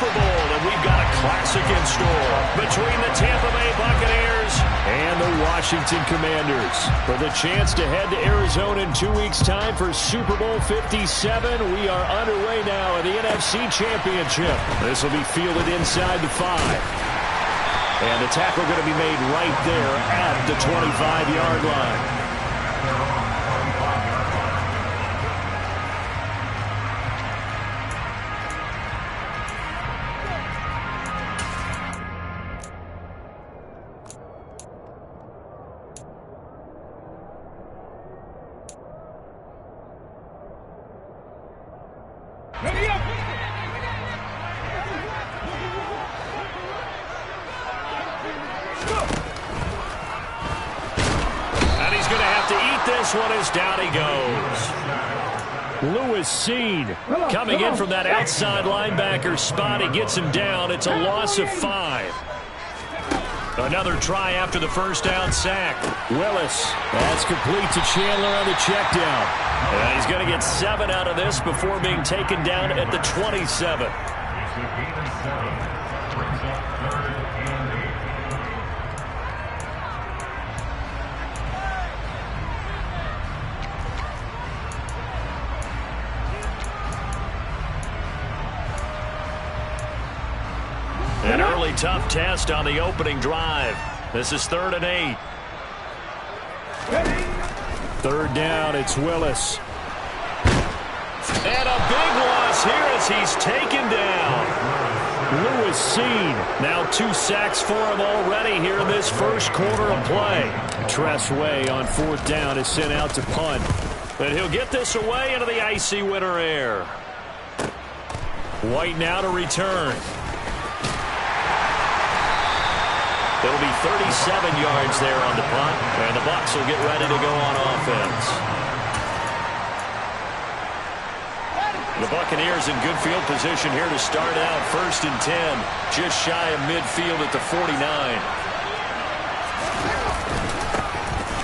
Super Bowl, and we've got a classic in store between the Tampa Bay Buccaneers and the Washington Commanders. For the chance to head to Arizona in 2 weeks' time for Super Bowl 57, we are underway now in the NFC Championship. This will be fielded inside the 5. And the tackle going to be made right there at the 25-yard line. This one is down he goes. Lewis Seed coming in from that outside linebacker spot. He gets him down. It's a loss of 5. Another try after the first down sack. Willis. That's complete to Chandler on the check down. And he's going to get 7 out of this before being taken down at the 27. An early tough test on the opening drive. This is 3rd and 8. 3rd down, it's Willis. And a big loss here as he's taken down. Lewis Seed. Now 2 sacks for him already here in this first quarter of play. Tressway on 4th down is sent out to punt. And he'll get this away into the icy winter air. White now to return. It'll be 37 yards there on the punt, and the Bucs will get ready to go on offense. The Buccaneers in good field position here to start out. 1st and 10, just shy of midfield at the 49.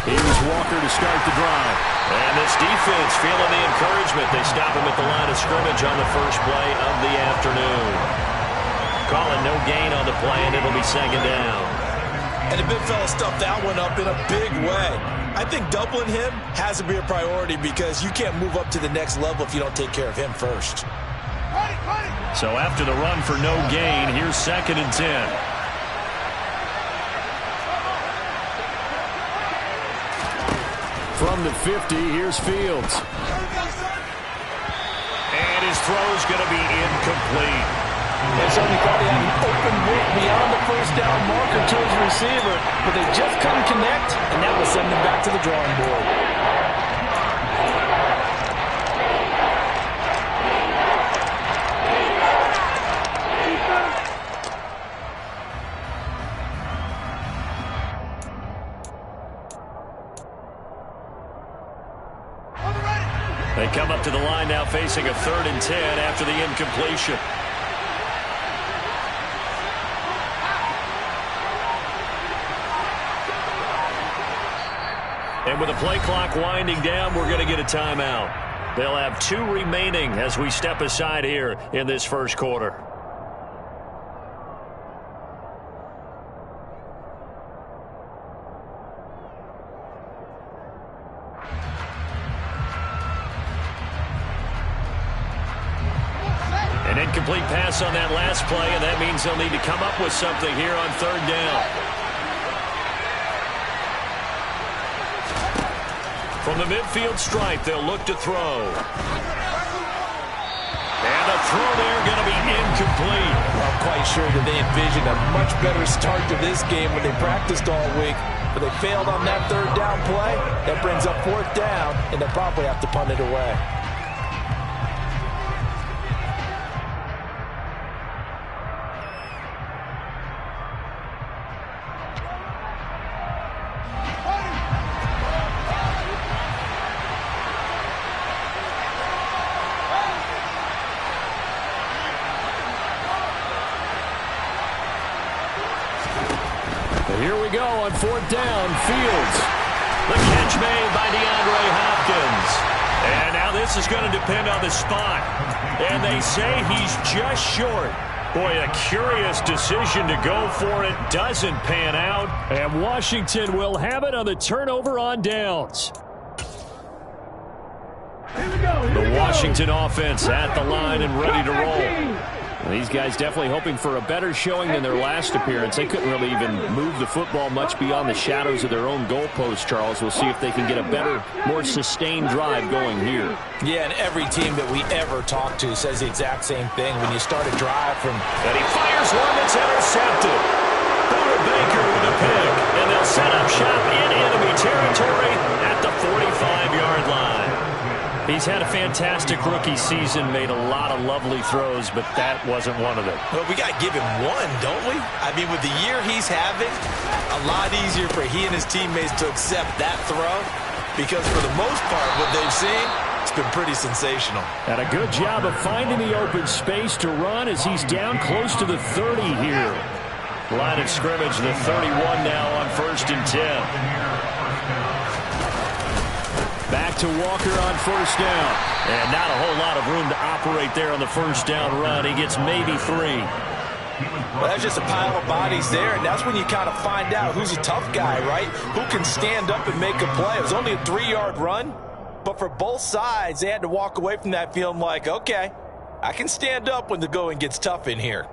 Here's Walker to start the drive. And this defense feeling the encouragement. They stop him at the line of scrimmage on the first play of the afternoon. Calling no gain on the play, and it'll be 2nd down. And the big fella stuffed that one up in a big way. I think doubling him has to be a priority because you can't move up to the next level if you don't take care of him first. So after the run for no gain, here's 2nd and 10. From the 50, here's Fields. And his throw's going to be incomplete. And so he thought he had an open look beyond the first down marker to his receiver, but they just couldn't connect, and that will send him back to the drawing board. They come up to the line now facing a 3rd and 10 after the incompletion. And with the play clock winding down, we're going to get a timeout. They'll have 2 remaining as we step aside here in this first quarter. An incomplete pass on that last play, and that means they'll need to come up with something here on 3rd down. From the midfield stripe, they'll look to throw. And the throw there going to be incomplete. I'm quite sure that they envisioned a much better start to this game when they practiced all week, but they failed on that 3rd down play. That brings up 4th down, and they'll probably have to punt it away. Here we go on 4th down. Fields. The catch made by DeAndre Hopkins. And now this is going to depend on the spot. And they say he's just short. Boy, a curious decision to go for it. Doesn't pan out. And Washington will have it on the turnover on downs. The Washington offense at the line and ready to roll. These guys definitely hoping for a better showing than their last appearance. They couldn't really even move the football much beyond the shadows of their own goalpost, Charles. We'll see if they can get a better, more sustained drive going here. Yeah, and every team that we ever talk to says the exact same thing. When you start a drive from... And he fires one that's intercepted. Buda Baker with a pick. And they'll set up shop in enemy territory at the 45-yard line. He's had a fantastic rookie season, made a lot of lovely throws, but that wasn't one of them. Well, we got to give him one, don't we? I mean, with the year he's having, a lot easier for he and his teammates to accept that throw because for the most part, what they've seen, it's been pretty sensational. And a good job of finding the open space to run as he's down close to the 30 here. Line of scrimmage, the 31 now on 1st and 10. Back to Walker on 1st down. And not a whole lot of room to operate there on the 1st down run. He gets maybe 3. Well, that's just a pile of bodies there, and that's when you kind of find out who's a tough guy, right? Who can stand up and make a play. It was only a 3-yard run, but for both sides, they had to walk away from that feeling like, okay, I can stand up when the going gets tough in here.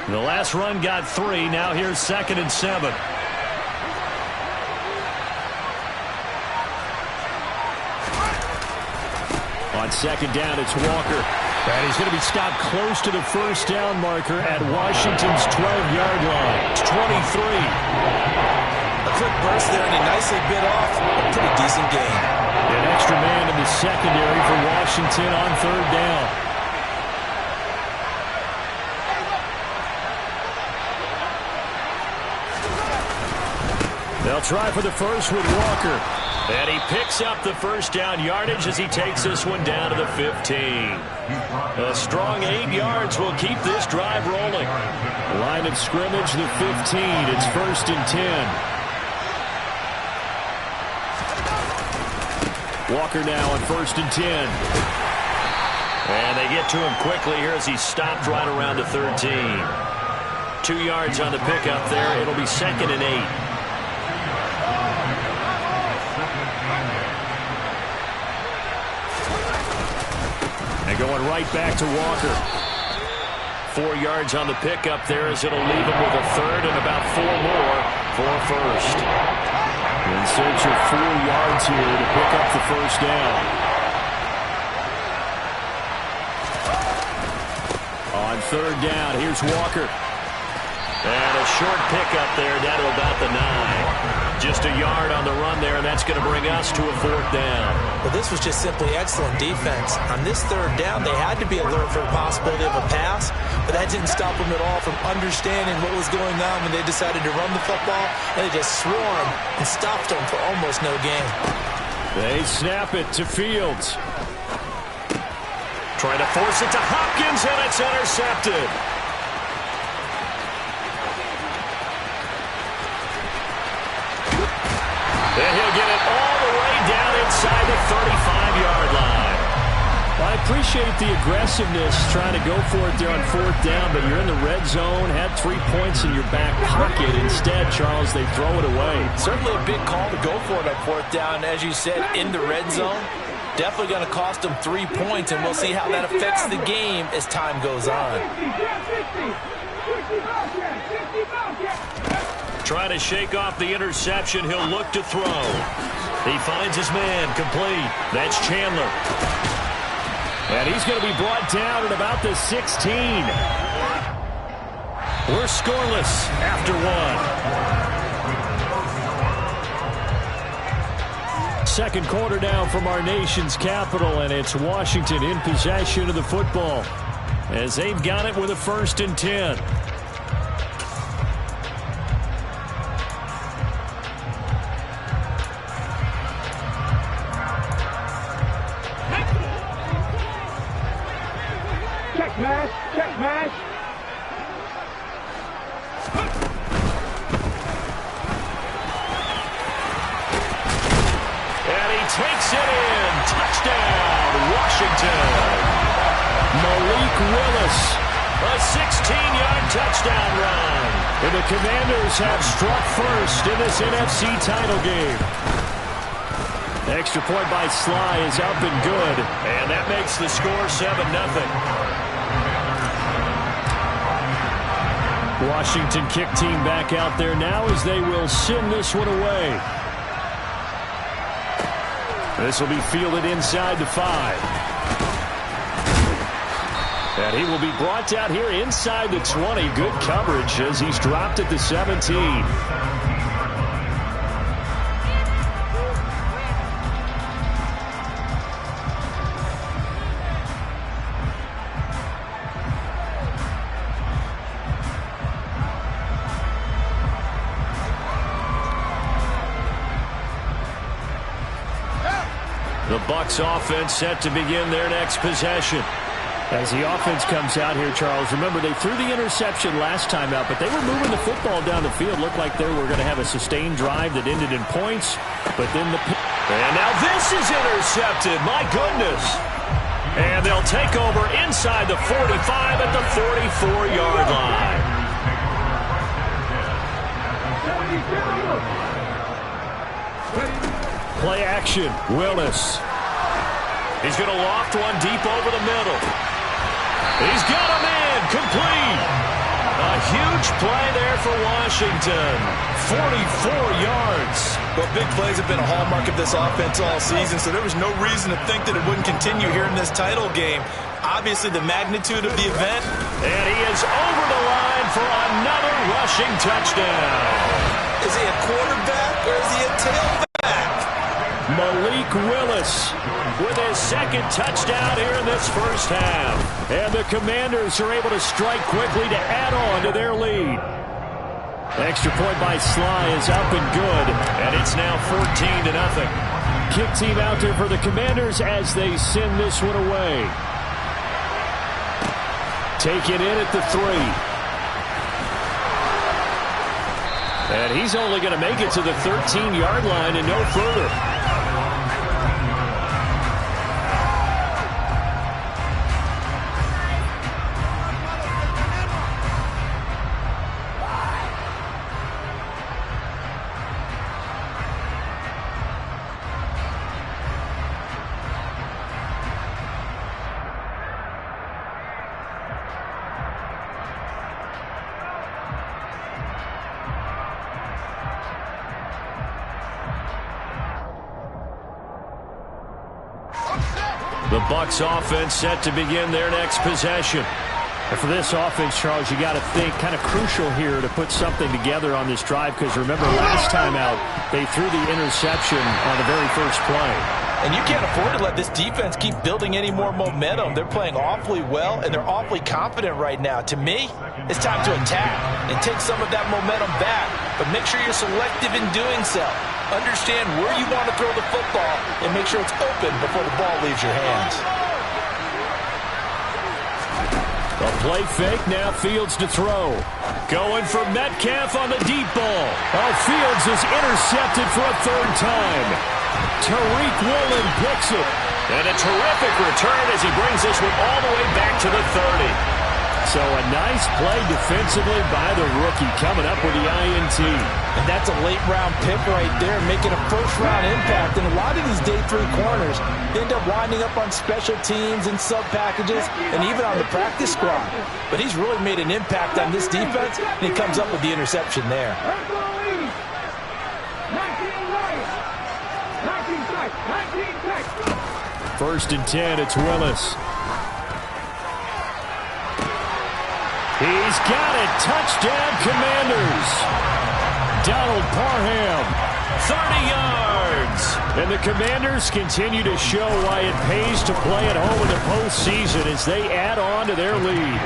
The last run got 3. Now here's 2nd and 7. On 2nd down, it's Walker. And he's going to be stopped close to the 1st down marker at Washington's 12-yard line. It's 23. A quick burst there, and he nicely bit off a pretty decent gain. An extra man in the secondary for Washington on 3rd down. They'll try for the first with Walker. And he picks up the 1st down yardage as he takes this one down to the 15. A strong 8 yards will keep this drive rolling. Line of scrimmage, the 15. It's 1st and 10. Walker now on 1st and 10. And they get to him quickly here as he's stopped right around the 13. 2 yards on the pickup there. It'll be 2nd and 8. And going right back to Walker. 4 yards on the pickup there as it'll leave him with a 3rd and about 4 more for 1st. In search of 4 yards here to pick up the 1st down. On 3rd down, here's Walker. And a short pickup there down to about the 9. Just a yard on the run there, and that's going to bring us to a 4th down. Well, this was just simply excellent defense. On this 3rd down, they had to be alert for the possibility of a pass, but that didn't stop them at all from understanding what was going on when they decided to run the football, and they just swarmed and stopped them for almost no gain. They snap it to Fields. Trying to force it to Hopkins, and it's intercepted. And he'll get it all the way down inside the 35-yard line. Well, I appreciate the aggressiveness trying to go for it there on 4th down, but you're in the red zone, had 3 points in your back pocket. Instead, Charles, they throw it away. Certainly a big call to go for it on 4th down. As you said, in the red zone, definitely going to cost them 3 points, and we'll see how that affects the game as time goes on. Trying to shake off the interception. He'll look to throw. He finds his man complete. That's Chandler. And he's going to be brought down at about the 16. We're scoreless after 1. Second quarter now from our nation's capital, and it's Washington in possession of the football as they've got it with a 1st and 10. Check match. takes it in. Touchdown, Washington. Malik Willis, a 16-yard touchdown run. And the Commanders have struck first in this NFC title game. Extra point by Sly is up and good. And that makes the score 7-0. Washington kick team back out there now as they will send this one away. This will be fielded inside the 5. And he will be brought down here inside the 20. Good coverage as he's dropped at the 17. The Bucs offense set to begin their next possession. As the offense comes out here, Charles, remember they threw the interception last time out, but they were moving the football down the field. Looked like they were going to have a sustained drive that ended in points. But then and now this is intercepted. My goodness. And they'll take over inside the 45 at the 44-yard line. Play action. Willis. He's going to loft one deep over the middle. He's got him in. Complete. A huge play there for Washington. 44 yards. Well, big plays have been a hallmark of this offense all season, so there was no reason to think that it wouldn't continue here in this title game. Obviously, the magnitude of the event. And he is over the line for another rushing touchdown. Is he a quarterback or is he a tailback? Malik Willis with his second touchdown here in this first half. And the Commanders are able to strike quickly to add on to their lead. Extra point by Sly is up and good. And it's now 14-0. Kick team out there for the Commanders as they send this one away. Taken in at the 3. And he's only going to make it to the 13-yard line and no further. The Bucs offense set to begin their next possession. And for this offense, Charles, you got to think kind of crucial here to put something together on this drive, because remember last time out they threw the interception on the very first play. And you can't afford to let this defense keep building any more momentum. They're playing awfully well, and they're awfully confident right now. To me, it's time to attack and take some of that momentum back. But make sure you're selective in doing so. Understand where you want to throw the football and make sure it's open before the ball leaves your hands. A play fake, now Fields to throw. Going for Metcalf on the deep ball. Oh, Fields is intercepted for a third time. Tariq Woolen picks it. And a terrific return as he brings this one all the way back to the 30. So a nice play defensively by the rookie coming up with the INT. And that's a late-round pick right there, making a first-round impact. And a lot of these day 3 corners end up winding up on special teams and sub-packages and even on the practice squad. But he's really made an impact on this defense, and he comes up with the interception there. First and 10, it's Willis. He's got it. Touchdown, Commanders. Donald Parham, 30 yards. And the Commanders continue to show why it pays to play at home in the postseason as they add on to their lead.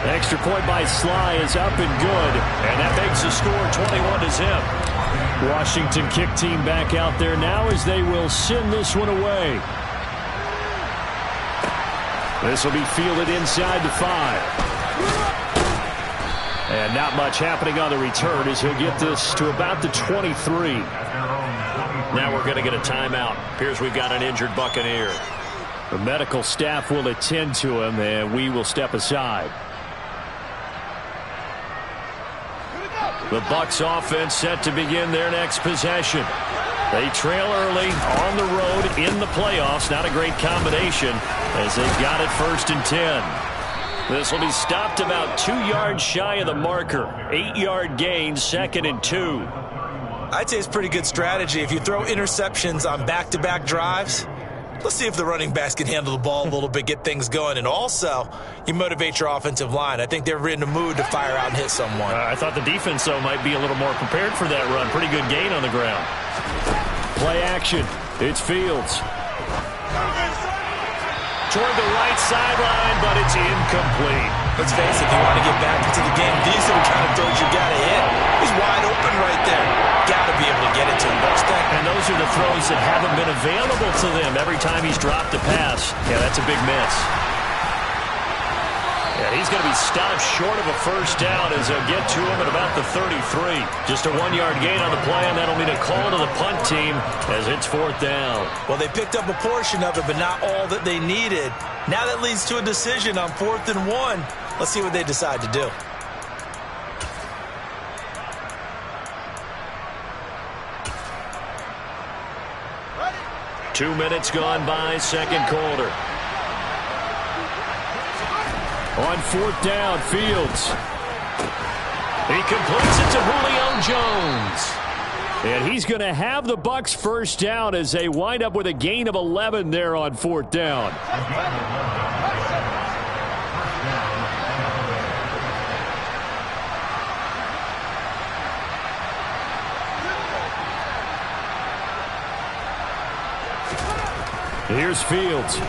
Extra point by Sly is up and good. And that makes the score 21-0. Washington kick team back out there now as they will send this one away. This will be fielded inside the 5. And not much happening on the return as he'll get this to about the 23. Now we're going to get a timeout. Appears we've got an injured Buccaneer. The medical staff will attend to him, and we will step aside. The Bucs offense set to begin their next possession. They trail early on the road in the playoffs. Not a great combination as they've got it 1st and 10. This will be stopped about 2 yards shy of the marker. 8-yard gain, 2nd and 2. I'd say it's pretty good strategy. If you throw interceptions on back-to-back drives, let's see if the running backs can handle the ball a little bit, get things going. And also, you motivate your offensive line. I think they're in the mood to fire out and hit someone. I thought the defense, though, might be a little more prepared for that run. Pretty good gain on the ground. Play action. It's Fields. Toward the right sideline, but it's incomplete. Let's face it, if you want to get back into the game, these are the kind of throws you got to hit. He's wide open right there. Got to be able to get it to him. And those are the throws that haven't been available to them every time he's dropped a pass. Yeah, that's a big miss. Yeah, he's going to be stopped short of a 1st down as they'll get to him at about the 33. Just a 1-yard gain on the play, and that'll mean a call to the punt team as it's 4th down. Well, they picked up a portion of it, but not all that they needed. Now that leads to a decision on 4th and 1. Let's see what they decide to do. Ready? 2 minutes gone by, 2nd quarter. On 4th down, Fields. He completes it to Julio Jones. And he's going to have the Bucs 1st down as they wind up with a gain of 11 there on 4th down. Here's Fields.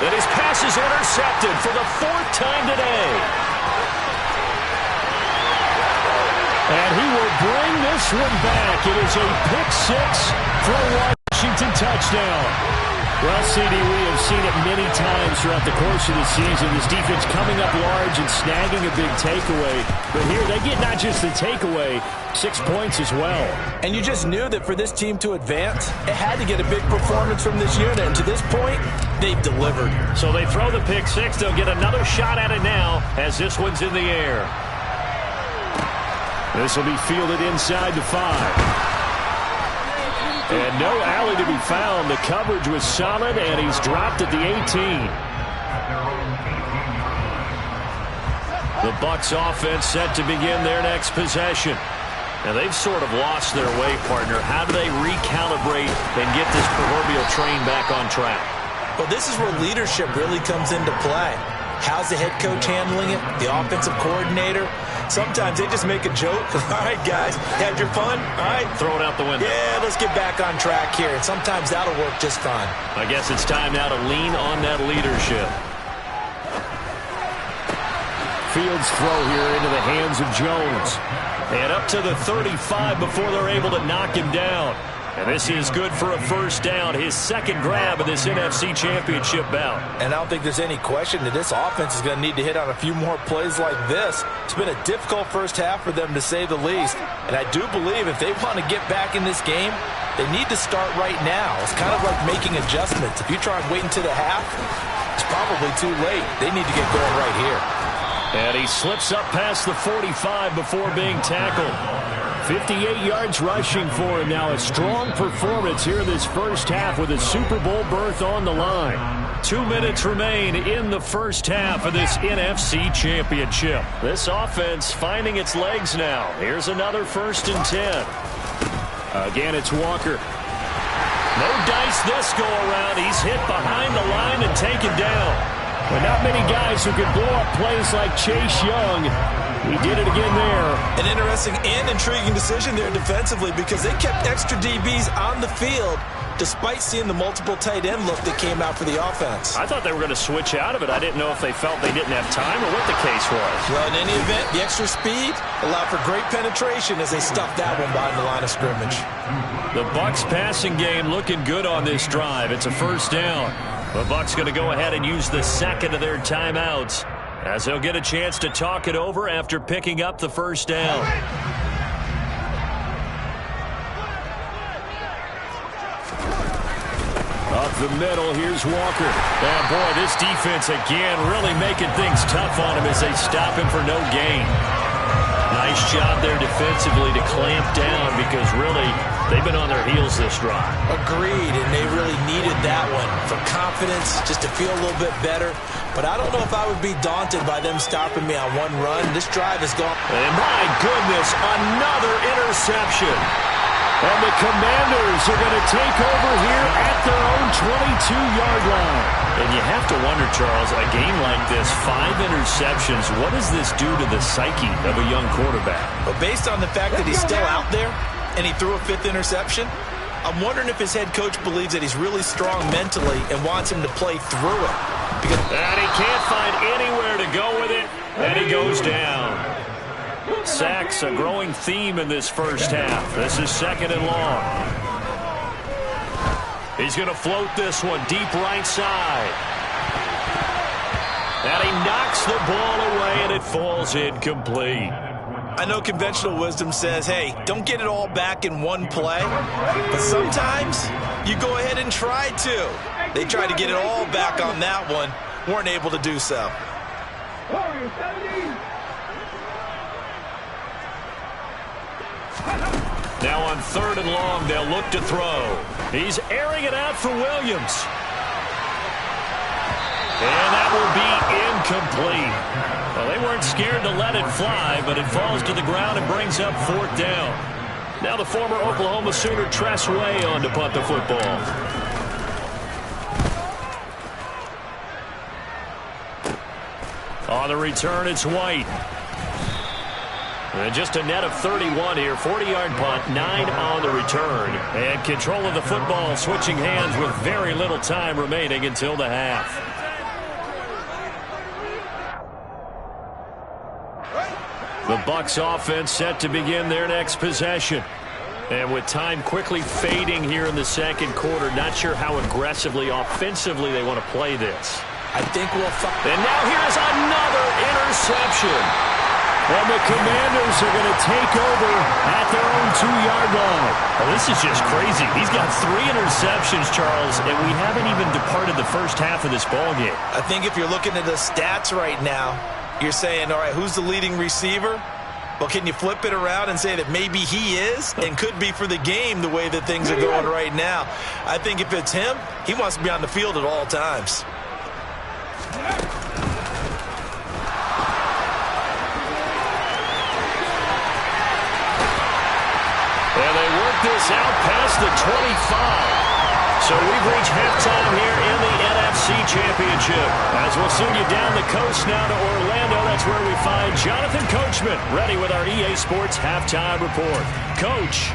And his pass is intercepted for the 4th time today. And he will bring this one back. It is a pick-6 for a Washington touchdown. Well, CD, we have seen it many times throughout the course of the season. This defense coming up large and snagging a big takeaway. But here, they get not just the takeaway, 6 points as well. And you just knew that for this team to advance, it had to get a big performance from this unit. And to this point, they've delivered. So they throw the pick-6. They'll get another shot at it now as this one's in the air. This will be fielded inside the 5. And no alley to be found. The coverage was solid, and he's dropped at the 18. The Bucs offense set to begin their next possession. Now, they've sort of lost their way, partner. How do they recalibrate and get this proverbial train back on track? Well, this is where leadership really comes into play. How's the head coach handling it? The offensive coordinator? Sometimes they just make a joke. All right, guys, had your fun? All right. Throw it out the window. Yeah, let's get back on track here. And sometimes that'll work just fine. I guess it's time now to lean on that leadership. Fields throw here into the hands of Jones. And up to the 35 before they're able to knock him down. And this is good for a 1st down, his 2nd grab of this NFC Championship bout. And I don't think there's any question that this offense is going to need to hit on a few more plays like this. It's been a difficult 1st half for them, to say the least. And I do believe if they want to get back in this game, they need to start right now. It's kind of like making adjustments. If you try and wait until the half, it's probably too late. They need to get going right here. And he slips up past the 45 before being tackled. 58 yards rushing for him now. A strong performance here in this 1st half with a Super Bowl berth on the line. 2 minutes remain in the 1st half of this NFC Championship. This offense finding its legs now. Here's another 1st and 10. Again, it's Walker. No dice this go around. He's hit behind the line and taken down. But not many guys who could blow up plays like Chase Young. He did it again there. An interesting and intriguing decision there defensively, because they kept extra DBs on the field despite seeing the multiple tight end look that came out for the offense. I thought they were going to switch out of it. I didn't know if they felt they didn't have time or what the case was. Well, in any event, the extra speed allowed for great penetration as they stuffed that one behind the line of scrimmage. The Bucs passing game looking good on this drive. It's a 1st down. The Bucs going to go ahead and use the 2nd of their timeouts as they'll get a chance to talk it over after picking up the 1st down. Up the middle, here's Walker. And boy, this defense again really making things tough on him as they stop him for no gain. Nice job there defensively to clamp down because really they've been on their heels this drive. Agreed, and they really needed that one for confidence, just to feel a little bit better. But I don't know if I would be daunted by them stopping me on one run. This drive is gone. And my goodness, another interception. And the Commanders are going to take over here at their own 22-yard line. And you have to wonder, Charles, a game like this, 5 interceptions, what does this do to the psyche of a young quarterback? But based on the fact that he's still out there and he threw a 5th interception, I'm wondering if his head coach believes that he's really strong mentally and wants him to play through it. And he can't find anywhere to go with it, and he goes down. Sacks, a growing theme in this first half. This is 2nd and long. He's going to float this one deep right side. And he knocks the ball away, and it falls incomplete. I know conventional wisdom says, hey, don't get it all back in one play. But sometimes you go ahead and try to. They tried to get it all back on that one. Weren't able to do so. Now on 3rd and long, they'll look to throw. He's airing it out for Williams. And that will be incomplete. Well, they weren't scared to let it fly, but it falls to the ground and brings up 4th down. Now the former Oklahoma Sooner Tress Way on to punt the football. On the return, it's White. And just a net of 31 here. 40-yard punt, 9 on the return. And control of the football switching hands with very little time remaining until the half. The Bucs offense set to begin their next possession. And with time quickly fading here in the second quarter, not sure how aggressively, offensively they want to play this. I think we'll find. And now here's another interception. And the Commanders are going to take over at their own 2-yard line. Well, this is just crazy. He's got 3 interceptions, Charles, and we haven't even departed the first half of this ballgame. I think if you're looking at the stats right now, you're saying, all right, who's the leading receiver? Well, can you flip it around and say that maybe he is and could be for the game the way that things are going right now? I think if it's him, he wants to be on the field at all times. And they work this out past the 25. So we've reached halftime here in the NFC Championship. As we'll send you down the coast now to Orlando, that's where we find Jonathan Coachman, ready with our EA Sports Halftime Report. Coach.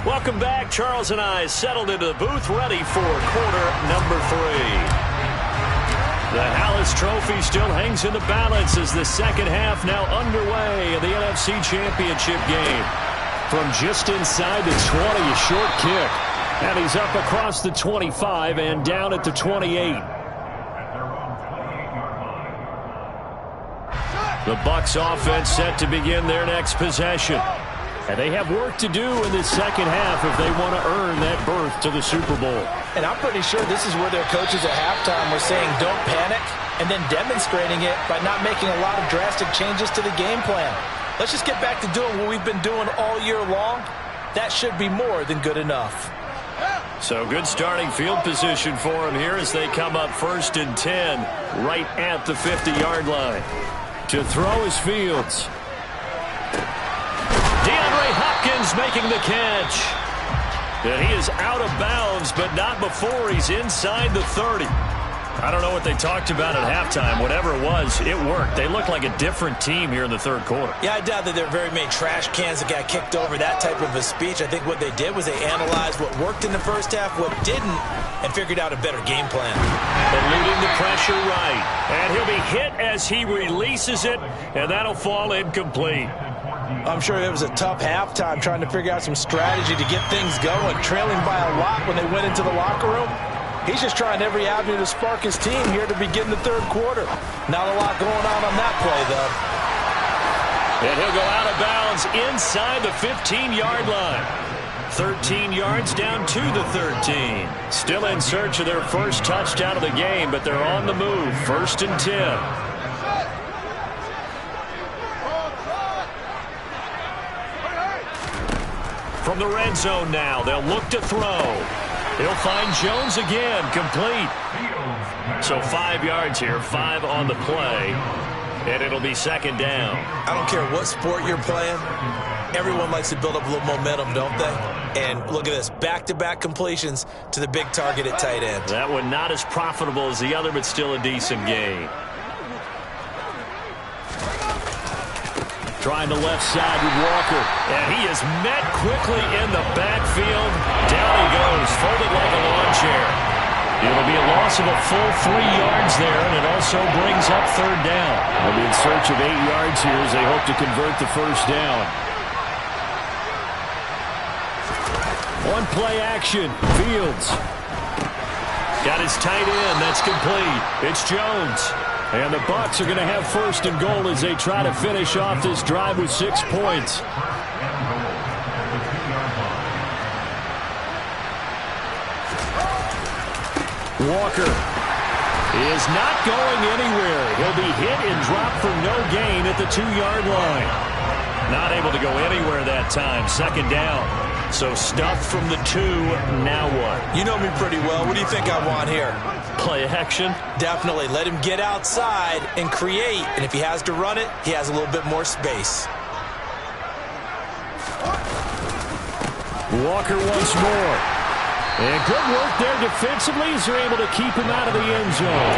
Welcome back. Charles and I settled into the booth, ready for quarter number 3. The Hallis Trophy still hangs in the balance as the second half now underway in the NFC Championship game. From just inside the 20, a short kick. And he's up across the 25 and down at the 28. The Bucs offense set to begin their next possession. And they have work to do in the second half if they want to earn that berth to the Super Bowl. And I'm pretty sure this is where their coaches at halftime were saying don't panic and then demonstrating it by not making a lot of drastic changes to the game plan. Let's just get back to doing what we've been doing all year long. That should be more than good enough. So good starting field position for them here as they come up 1st and 10 right at the 50-yard line. To throw is Fields. DeAndre Hopkins making the catch. And he is out of bounds, but not before he's inside the 30. I don't know what they talked about at halftime. Whatever it was, it worked. They looked like a different team here in the third quarter. Yeah, I doubt that there are very many trash cans that got kicked over, that type of a speech. I think what they did was they analyzed what worked in the first half, what didn't, and figured out a better game plan. Eluding the pressure right. And he'll be hit as he releases it, and that'll fall incomplete. I'm sure it was a tough halftime trying to figure out some strategy to get things going, trailing by a lot when they went into the locker room. He's just trying every avenue to spark his team here to begin the third quarter. Not a lot going on that play, though. And he'll go out of bounds inside the 15-yard line. 13 yards down to the 13. Still in search of their first touchdown of the game, but they're on the move. 1st and 10. From the red zone now, they'll look to throw. He'll find Jones again, complete. So 5 yards here, 5 on the play, and it'll be 2nd down. I don't care what sport you're playing. Everyone likes to build up a little momentum, don't they? And look at this, back-to-back completions to the big target at tight end. That one not as profitable as the other, but still a decent gain. Trying the left side with Walker. And he is met quickly in the backfield. Down he goes, folded like a lawn chair. It'll be a loss of a full 3 yards there, and it also brings up 3rd down. They'll be in search of 8 yards here as they hope to convert the 1st down. On play action, Fields. Got his tight end, that's complete. It's Jones. And the Bucs are going to have 1st and goal as they try to finish off this drive with 6 points. Walker is not going anywhere. He'll be hit and dropped for no gain at the 2-yard line. Not able to go anywhere that time. 2nd down. So stuffed from the 2. Now what? You know me pretty well. What do you think I want here? Play action? Definitely. Let him get outside and create. And if he has to run it, he has a little bit more space. Walker once more. And good work there defensively as they're able to keep him out of the end zone.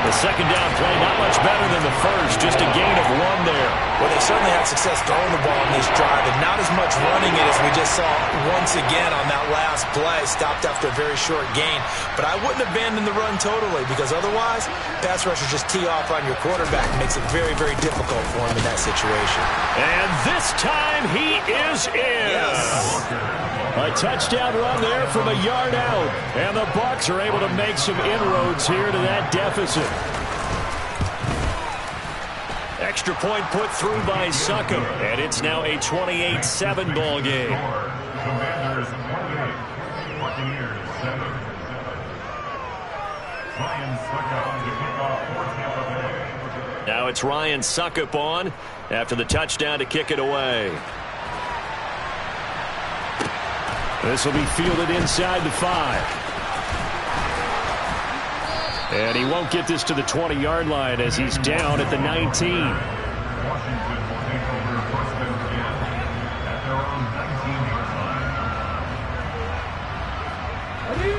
The 2nd down play not much better than the first, just a gain of 1 there. Well, they certainly had success throwing the ball in this drive, and not as much running it as we just saw once again on that last play. Stopped after a very short gain. But I wouldn't abandon the run totally, because otherwise, pass rushers just tee off on your quarterback. It makes it very, very difficult for him in that situation. And this time he is in. Yes. A touchdown run there from a yard out. And the Bucs are able to make some inroads here to that deficit. Extra point put through by Succop. And it's now a 28-7 ball game. Now it's Ryan Succop on after the touchdown to kick it away. This will be fielded inside the 5. And he won't get this to the 20-yard line as he's down at the 19.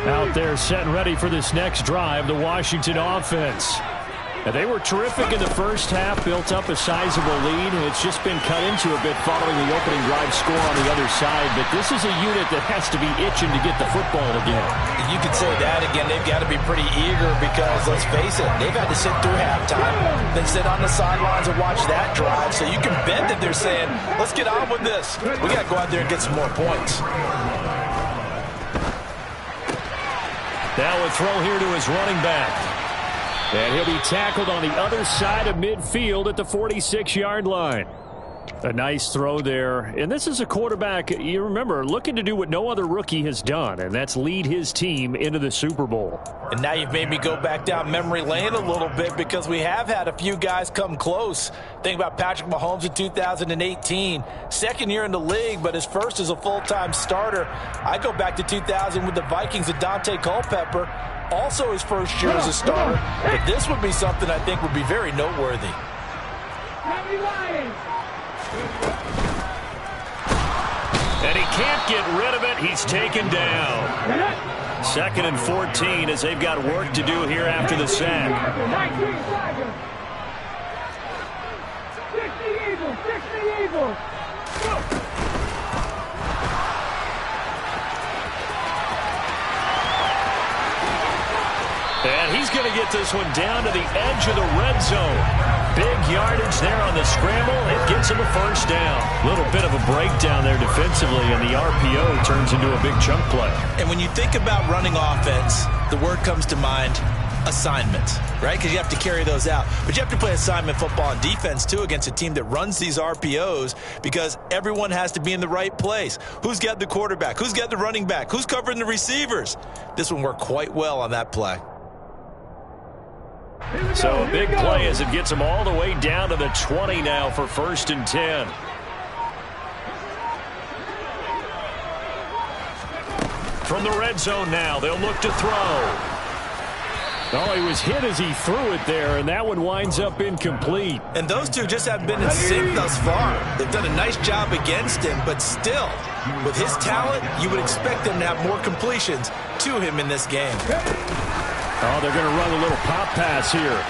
Out there set and ready for this next drive, the Washington offense. And they were terrific in the first half, built up a sizable lead, and it's just been cut into a bit following the opening drive score on the other side. But this is a unit that has to be itching to get the football again. You could say that again. They've got to be pretty eager because, let's face it, they've had to sit through halftime, then sit on the sidelines and watch that drive. So you can bet that they're saying, let's get on with this. We got to go out there and get some more points. Now a throw here to his running back. And he'll be tackled on the other side of midfield at the 46-yard line. A nice throw there. And this is a quarterback, you remember, looking to do what no other rookie has done, and that's lead his team into the Super Bowl. And now you've made me go back down memory lane a little bit because we have had a few guys come close. Think about Patrick Mahomes in 2018. Second year in the league, but his first as a full-time starter. I go back to 2000 with the Vikings and Dante Culpepper. Also his first year as a starter. But this would be something I think would be very noteworthy. And he can't get rid of it. He's taken down. 2nd and 14 as they've got work to do here after the sack. 60 Eagles. And he's going to get this one down to the edge of the red zone. Big yardage there on the scramble. It gets him a first down. Little bit of a breakdown there defensively, and the RPO turns into a big chunk play. And when you think about running offense, the word comes to mind, assignment, right? Because you have to carry those out. But you have to play assignment football on defense, too, against a team that runs these RPOs because everyone has to be in the right place. Who's got the quarterback? Who's got the running back? Who's covering the receivers? This one worked quite well on that play. So a big play as it gets them all the way down to the 20 now for 1st and 10. From the red zone now, they'll look to throw. Oh, he was hit as he threw it there, and that one winds up incomplete. And those two just haven't been in sync thus far. They've done a nice job against him, but still, with his talent, you would expect them to have more completions to him in this game. Oh, they're going to run a little pop pass here.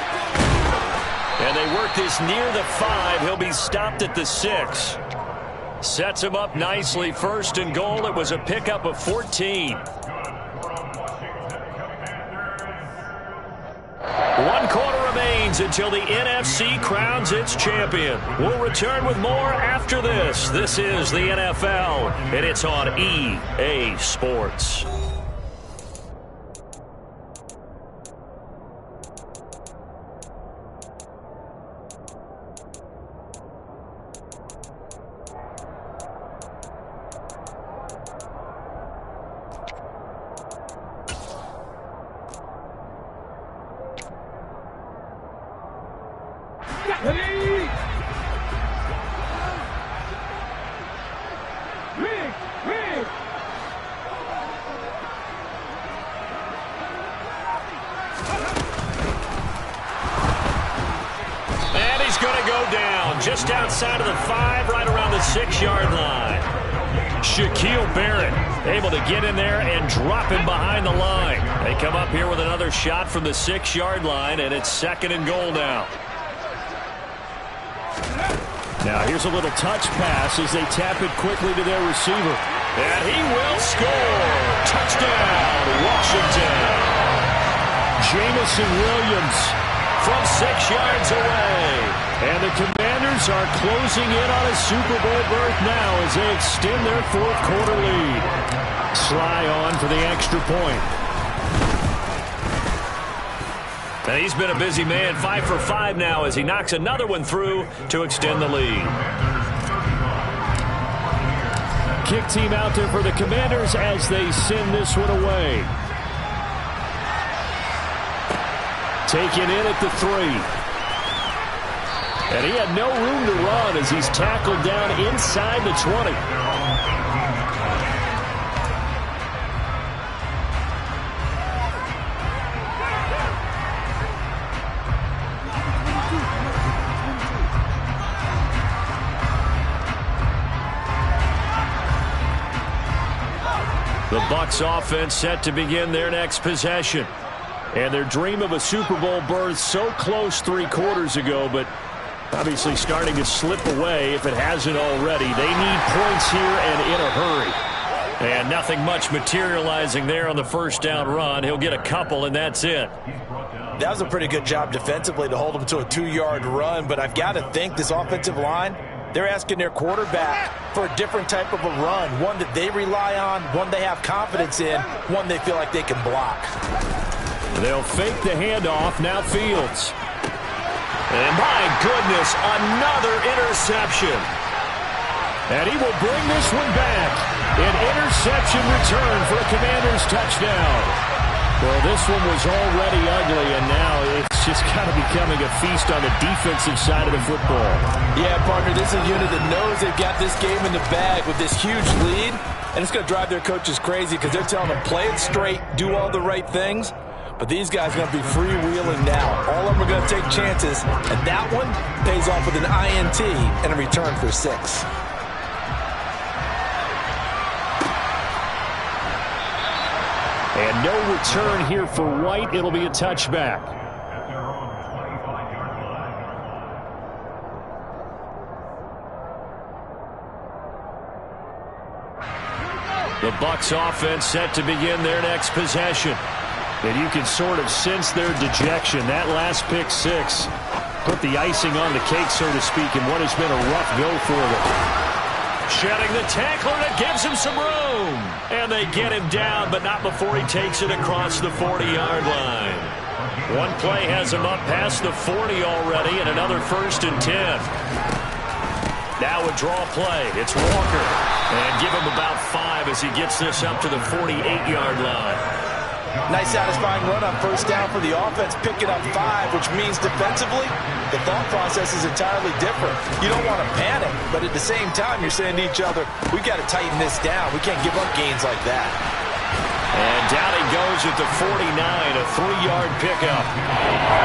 And they work this near the 5. He'll be stopped at the 6. Sets him up nicely. 1st and goal. It was a pickup of 14. 1 quarter remains until the NFC crowns its champion. We'll return with more after this. This is the NFL, and it's on EA Sports. Just outside of the 5, right around the 6-yard line. Shaquille Barrett able to get in there and drop him behind the line. They come up here with another shot from the 6-yard line, and it's 2nd and goal now. Now here's a little touch pass as they tap it quickly to their receiver. And he will score. Touchdown, Washington. Jamison Williams from 6 yards away. And the Commanders are closing in on a Super Bowl berth now as they extend their 4th quarter lead. Sly on for the extra point. And he's been a busy man, 5 for 5 now as he knocks another one through to extend the lead. Kick team out there for the Commanders as they send this one away. Taken in at the 3. And he had no room to run as he's tackled down inside the 20. The Bucs offense set to begin their next possession. And their dream of a Super Bowl berth so close 3 quarters ago, but obviously starting to slip away if it hasn't already. They need points here and in a hurry. And nothing much materializing there on the 1st down run. He'll get a couple, and that's it. That was a pretty good job defensively to hold him to a 2-yard run, but I've got to think this offensive line, they're asking their quarterback for a different type of a run, one that they rely on, one they have confidence in, one they feel like they can block. They'll fake the handoff. Now Fields. And my goodness, another interception. And he will bring this one back. An interception return for a Commanders touchdown. Well, this one was already ugly, and now it's just kind of becoming a feast on the defensive side of the football. Yeah, partner, this is a unit that knows they've got this game in the bag with this huge lead, and it's going to drive their coaches crazy because they're telling them, play it straight, do all the right things. But these guys are going to be freewheeling now. All of them are going to take chances, and that one pays off with an INT and a return for 6. And no return here for White. It'll be a touchback. The Bucs offense set to begin their next possession. And you can sort of sense their dejection. That last pick 6 put the icing on the cake, so to speak, in what has been a rough go for them. Shedding the tackler, and it gives him some room. And they get him down, but not before he takes it across the 40-yard line. One play has him up past the 40 already, and another 1st and 10. Now a draw play. It's Walker. And give him about 5 as he gets this up to the 48-yard line. Nice satisfying run on 1st down for the offense, picking up 5, which means defensively, the thought process is entirely different. You don't want to panic, but at the same time, you're saying to each other, we've got to tighten this down. We can't give up gains like that. And down he goes at the 49, a 3-yard pickup.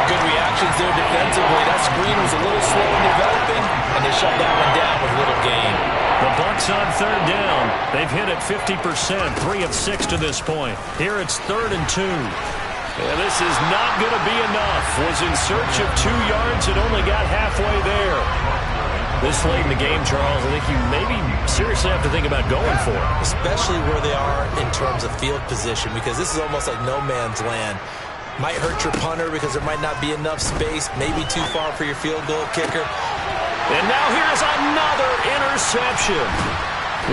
Good reactions there defensively. That screen was a little slow in developing, and they shut that one down with little gain. The Bucs on 3rd down. They've hit it 50%, 3 of 6 to this point. Here it's 3rd and 2. And this is not going to be enough. Was in search of 2 yards and only got halfway there. This late in the game, Charles, I think you maybe seriously have to think about going for it. Especially where they are in terms of field position, because this is almost like no man's land. Might hurt your punter because there might not be enough space, maybe too far for your field goal kicker. And now here's another interception.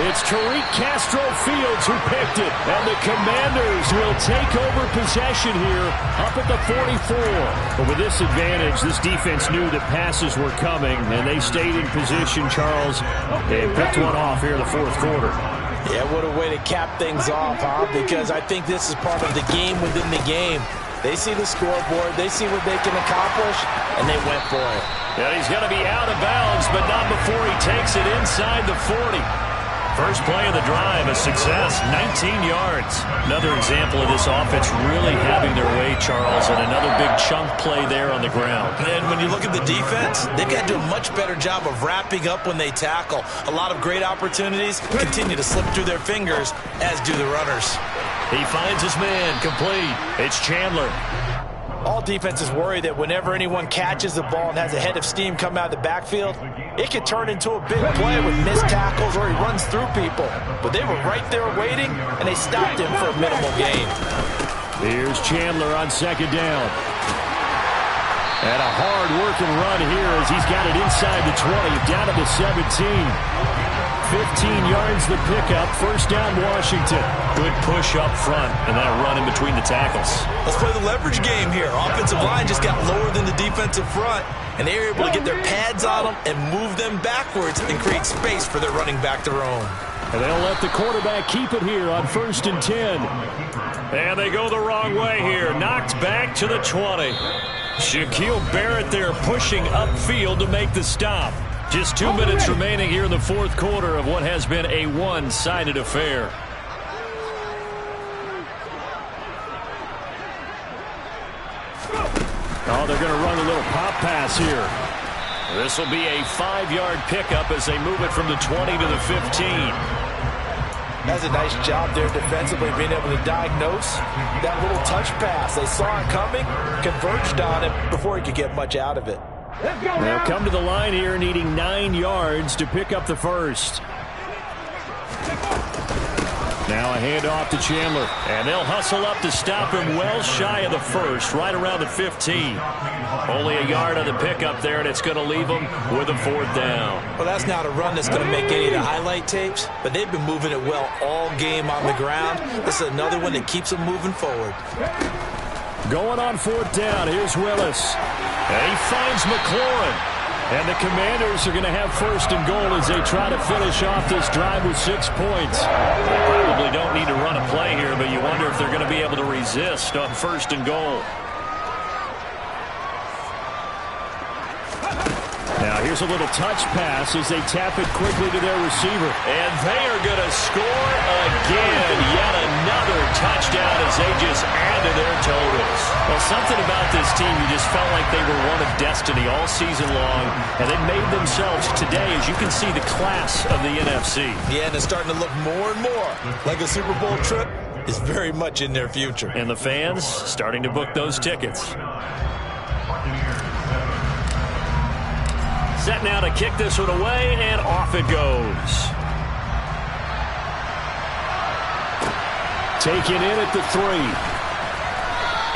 It's Tariq Castro-Fields who picked it, and the Commanders will take over possession here up at the 44. But with this advantage, this defense knew that passes were coming, and they stayed in position, Charles, and picked one off here in the 4th quarter. Yeah, what a way to cap things off, huh? Because I think this is part of the game within the game. They see the scoreboard, they see what they can accomplish, and they went for it. And he's going to be out of bounds, but not before he takes it inside the 40. First play of the drive, a success, 19 yards. Another example of this offense really having their way, Charles, and another big chunk play there on the ground. And when you look at the defense, they've got to do a much better job of wrapping up when they tackle. A lot of great opportunities continue to slip through their fingers, as do the runners. He finds his man, complete. It's Chandler. All defenses worry that whenever anyone catches the ball and has a head of steam come out of the backfield, it could turn into a big play with missed tackles or he runs through people. But they were right there waiting, and they stopped him for a minimal gain. Here's Chandler on 2nd down. And a hard-working run here as he's got it inside the 20, down to the 17. 15 yards the pickup, 1st down Washington. Good push up front, and then a run in between the tackles. Let's play the leverage game here. Offensive line just got lower than the defensive front, and they were able to get their pads on them and move them backwards and create space for their running back to roam. And they'll let the quarterback keep it here on 1st and 10. And they go the wrong way here. Knocked back to the 20. Shaquille Barrett there pushing upfield to make the stop. Just 2 minutes remaining here in the 4th quarter of what has been a one-sided affair. Oh, they're going to run a little pop pass here. This will be a 5-yard pickup as they move it from the 20 to the 15. That's a nice job there defensively, being able to diagnose that little touch pass. They saw it coming, converged on it before he could get much out of it. They'll come to the line here needing 9 yards to pick up the first. Now a handoff to Chandler. And they'll hustle up to stop him well shy of the first, right around the 15. Only a yard on the pickup there, and it's going to leave them with a 4th down. Well, that's not a run that's going to make any of the highlight tapes, but they've been moving it well all game on the ground. This is another one that keeps them moving forward. Going on 4th down, here's Willis. And he finds McLaurin. And the Commanders are going to have 1st and goal as they try to finish off this drive with 6 points. They probably don't need to run a play here, but you wonder if they're going to be able to resist on 1st and goal. Now here's a little touch pass as they tap it quickly to their receiver. And they are going to score again. Yet another touchdown as they just add to their totals. Well, something about this team, you just felt like they were one of destiny all season long. And they made themselves today, as you can see, the class of the NFC. Yeah, and it's starting to look more and more like a Super Bowl trip is very much in their future. And the fans starting to book those tickets. Set now to kick this one away, and off it goes. Taken in at the 3.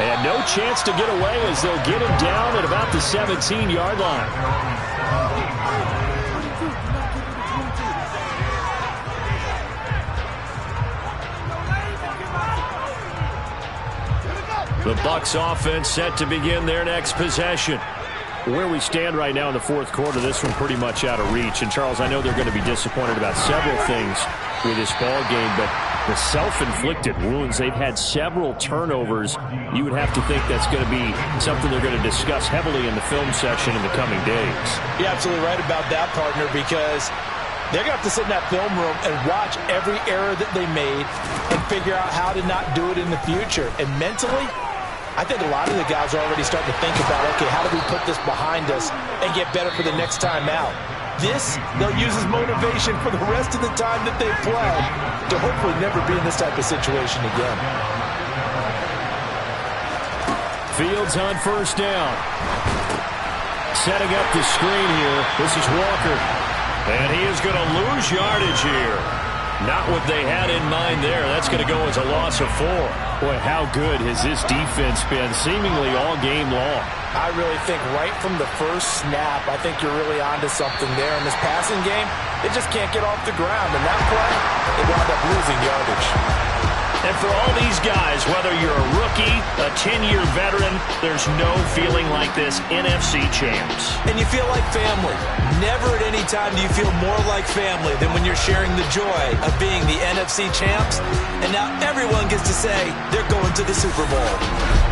And no chance to get away as they'll get him down at about the 17-yard line. The Bucs offense set to begin their next possession. Where we stand right now in the fourth quarter, this one pretty much out of reach. And, Charles, I know they're going to be disappointed about several things with this ball game, but the self-inflicted wounds, they've had several turnovers. You would have to think that's going to be something they're going to discuss heavily in the film section in the coming days. You're absolutely right about that, partner, because they're going to have to sit in that film room and watch every error that they made and figure out how to not do it in the future. And mentally, I think a lot of the guys are already starting to think about, okay, how do we put this behind us and get better for the next time out? This, they'll use as motivation for the rest of the time that they play to hopefully never be in this type of situation again. Fields on first down. Setting up the screen here. This is Walker. And he is going to lose yardage here. Not what they had in mind there. That's going to go as a loss of 4. Boy, how good has this defense been seemingly all game long? I really think right from the first snap, I think you're really onto something there. In this passing game, they just can't get off the ground. And that play, they wound up losing yardage. And for all these guys, whether you're a rookie, a 10-year veteran, there's no feeling like this NFC champs. And you feel like family. Never at any time do you feel more like family than when you're sharing the joy of being the NFC champs. And now everyone gets to say they're going to the Super Bowl.